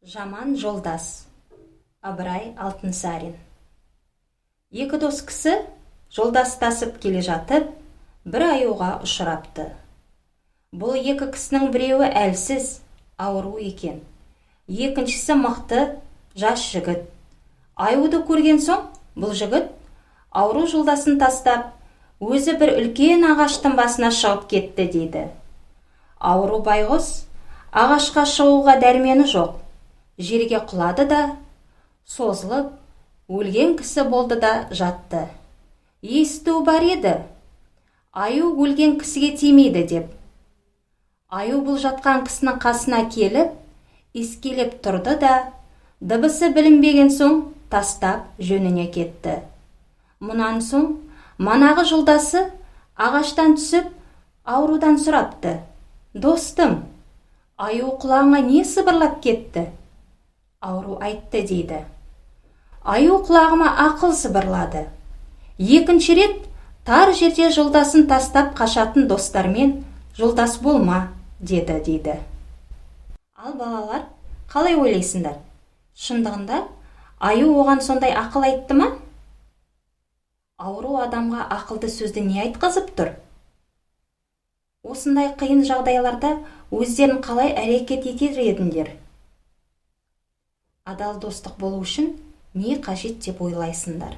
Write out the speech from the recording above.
Жаман жолдас. Ыбырай Алтынсарин. Екі дос кісі жолдастасып келе жатып, бір аюға ұшырапты. Бұл екі кісінің біреуі әлсіз, ауру екен. Екіншісі мықты, жас жігіт. Аюды көрген соң, бұл жігіт ауру жолдасын тастап, өзі бір үлкен ағаштың басына шығып кетті дейді. Ауру байғұс ағашқа шығуға дәрмені жоқ. Жерге құлады да, созылып, өлген кісі болды да жатты. Есту бар еді, аю өлген кісіге тимейді деп. Аю бұл жатқан кісінің қасына келіп, искелеп тұрды да, дыбысы білінбеген соң тастап жөніне кетті. Мұнан соң манағы жолдасы ағаштан түсіп, аурудан сұрапты. Достым, аю құлағыңа не сыбырлап кетті? Ауру айтты дейді. Аю құлағыма ақыл сыбырлады. Екінші рет тар жерде жолдасын тастап қашатын достармен жолдас болма, деді дейді. Ал балалар, қалай ойлайсыңдар? Шындығында аю оған сондай ақыл айтты ма? Ауру адамға ақылды сөзді не айтқызып тұр? Осындай қиын жағдайларда өздерін қалай әрекет етер едіңдер? Адал достық болу үшін не қажет деп ойлайсыңдар?